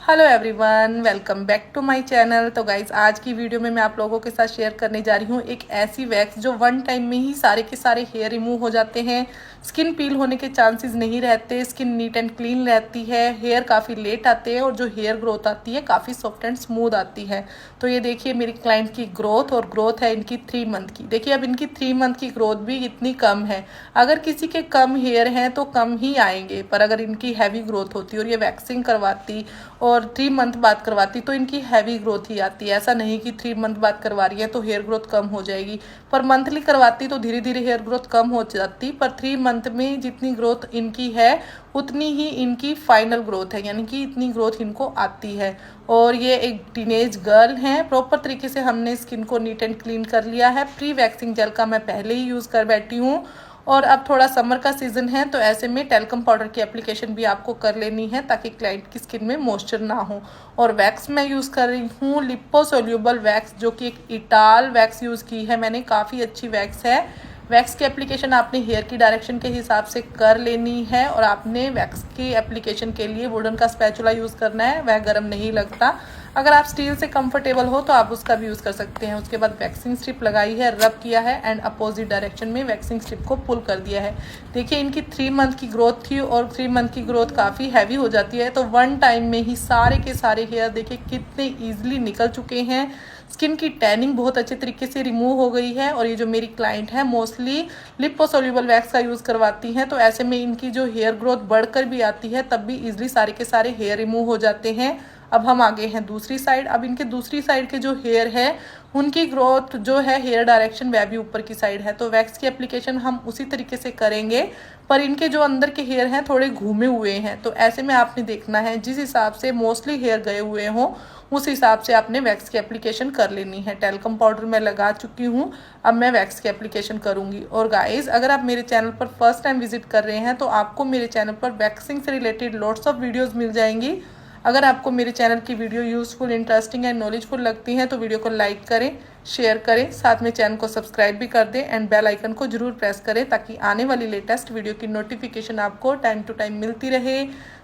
Hello everyone, welcome back to my channel. तो guys आज की वीडियो में मैं आप लोगों के साथ शेयर करने जा रही हूँ एक ऐसी वैक्स जो वन टाइम में ही सारे के सारे हेयर रिमूव हो जाते हैं। स्किन पील होने के चांसेस नहीं रहते, स्किन नीट एंड क्लीन रहती है, हेयर काफ़ी लेट आते हैं और जो हेयर ग्रोथ आती है काफ़ी सॉफ्ट एंड स्मूथ आती है। तो ये देखिए मेरी क्लाइंट की ग्रोथ, और ग्रोथ है इनकी 3 मंथ की। देखिए अब इनकी 3 मंथ की ग्रोथ भी इतनी कम है। अगर किसी के कम हेयर हैं तो कम ही आएंगे, पर अगर इनकी हैवी ग्रोथ होती और ये वैक्सिंग करवाती और 3 मंथ बाद करवाती तो इनकी हैवी ग्रोथ ही आती है। ऐसा नहीं कि 3 मंथ बाद करवा रही है तो हेयर ग्रोथ कम हो जाएगी, पर मंथली करवाती तो धीरे धीरे हेयर ग्रोथ कम हो जाती। पर 3 मंथ में जितनी ग्रोथ इनकी है उतनी ही इनकी फाइनल ग्रोथ है, यानी कि इतनी ग्रोथ इनको आती है। और ये एक टीनेज गर्ल हैं। प्रॉपर तरीके से हमने स्किन को नीट एंड क्लीन कर लिया है। प्री वैक्सिंग जेल का मैं पहले ही यूज़ कर बैठी हूँ, और अब थोड़ा समर का सीजन है तो ऐसे में टेल्कम पाउडर की एप्लीकेशन भी आपको कर लेनी है ताकि क्लाइंट की स्किन में मॉइस्चर ना हो। और वैक्स मैं यूज़ कर रही हूँ लिपोसोल्यूबल वैक्स, जो कि एक इटाल वैक्स यूज़ की है मैंने। काफ़ी अच्छी वैक्स है। वैक्स की एप्लीकेशन आपने हेयर की डायरेक्शन के हिसाब से कर लेनी है, और आपने वैक्स की एप्लीकेशन के लिए वुडन का स्पैचुला यूज़ करना है, वह गर्म नहीं लगता। अगर आप स्टील से कंफर्टेबल हो तो आप उसका भी यूज़ कर सकते हैं। उसके बाद वैक्सिंग स्ट्रिप लगाई है, रब किया है एंड अपोजिट डायरेक्शन में वैक्सिंग स्ट्रिप को पुल कर दिया है। देखिए इनकी 3 मंथ की ग्रोथ थी, और 3 मंथ की ग्रोथ काफ़ी हैवी हो जाती है, तो वन टाइम में ही सारे के सारे हेयर देखिए कितने ईजिली निकल चुके हैं। स्किन की टैनिंग बहुत अच्छे तरीके से रिमूव हो गई है। और ये जो मेरी क्लाइंट है मोस्टली लिपोसोल्यूबल वैक्स का यूज़ करवाती हैं, तो ऐसे में इनकी जो हेयर ग्रोथ बढ़कर भी आती है तब भी ईजिली सारे के सारे हेयर रिमूव हो जाते हैं। अब हम आगे हैं दूसरी साइड। अब इनके दूसरी साइड के जो हेयर है उनकी ग्रोथ जो है हेयर डायरेक्शन वह भी ऊपर की साइड है, तो वैक्स की एप्लीकेशन हम उसी तरीके से करेंगे। पर इनके जो अंदर के हेयर हैं थोड़े घूमे हुए हैं, तो ऐसे में आपने देखना है जिस हिसाब से मोस्टली हेयर गए हुए हों उस हिसाब से आपने वैक्स की एप्लीकेशन कर लेनी है। टेल्कम पाउडर मैं लगा चुकी हूँ, अब मैं वैक्स की एप्लीकेशन करूँगी। और गाइस अगर आप मेरे चैनल पर फर्स्ट टाइम विजिट कर रहे हैं तो आपको मेरे चैनल पर वैक्सिंग से रिलेटेड लॉट्स ऑफ वीडियोज़ मिल जाएंगी। अगर आपको मेरे चैनल की video useful, interesting and knowledgeful लगती हैं तो वीडियो को लाइक करें, शेयर करें, साथ में चैनल को सब्सक्राइब भी कर दें एंड बेल आइकन को जरूर प्रेस करें ताकि आने वाली लेटेस्ट वीडियो की नोटिफिकेशन आपको टाइम टू टाइम मिलती रहे।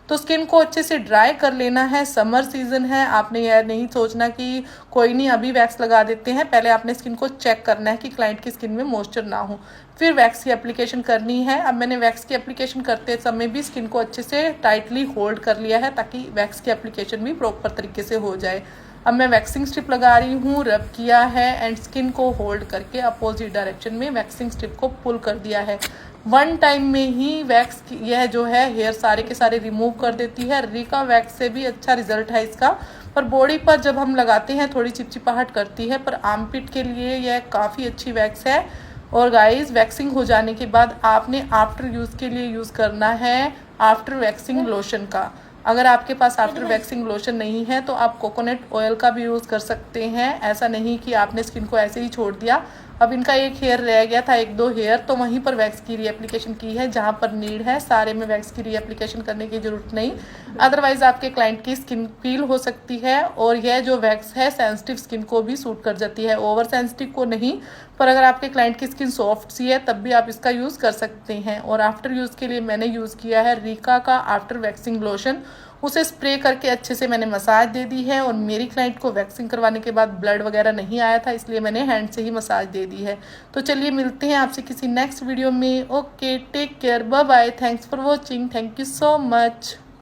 तो स्किन को अच्छे से ड्राई कर लेना है, समर सीजन है। आपने यह नहीं सोचना कि कोई नहीं अभी वैक्स लगा देते हैं, पहले आपने स्किन को चेक करना है कि क्लाइंट की स्किन में मॉइस्चर ना हो, फिर वैक्स की एप्लीकेशन करनी है। अब मैंने वैक्स की एप्लीकेशन करते समय भी स्किन को अच्छे से टाइटली होल्ड कर लिया है ताकि वैक्स की एप्लीकेशन भी प्रॉपर तरीके से हो जाए। अब मैं वैक्सिंग स्ट्रिप लगा रही हूँ, रब किया है एंड स्किन को होल्ड करके अपोजिट डायरेक्शन में वैक्सिंग स्ट्रिप को पुल कर दिया है। वन टाइम में ही वैक्स यह जो है हेयर सारे के सारे रिमूव कर देती है। रिका वैक्स से भी अच्छा रिजल्ट है इसका, पर बॉडी पर जब हम लगाते हैं थोड़ी चिपचिपाहट करती है, पर आर्मपिट के लिए यह काफ़ी अच्छी वैक्स है। और गाइस वैक्सिंग हो जाने के बाद आपने आफ्टर यूज़ के लिए यूज़ करना है आफ्टर वैक्सिंग लोशन का। अगर आपके पास आफ्टर वैक्सिंग लोशन नहीं है तो आप कोकोनट ऑयल का भी यूज़ कर सकते हैं। ऐसा नहीं कि आपने स्किन को ऐसे ही छोड़ दिया। अब इनका एक हेयर रह गया था, 1-2 हेयर, तो वहीं पर वैक्स की रीएप्लीकेशन की है जहाँ पर नीड है। सारे में वैक्स की रीएप्लीकेशन करने की ज़रूरत नहीं, अदरवाइज़ आपके क्लाइंट की स्किन पील हो सकती है। और यह जो वैक्स है सेंसिटिव स्किन को भी सूट कर जाती है, ओवर सेंसिटिव को नहीं। पर अगर आपके क्लाइंट की स्किन सॉफ्ट सी है तब भी आप इसका यूज़ कर सकते हैं। और आफ्टर यूज़ के लिए मैंने यूज़ किया है रिका का आफ्टर वैक्सिंग लोशन। उसे स्प्रे करके अच्छे से मैंने मसाज दे दी है। और मेरी क्लाइंट को वैक्सिंग करवाने के बाद ब्लड वगैरह नहीं आया था, इसलिए मैंने हैंड से ही मसाज दे दी है। तो चलिए मिलते हैं आपसे किसी नेक्स्ट वीडियो में। Okay, take care, bye bye, thanks for watching, thank you so much.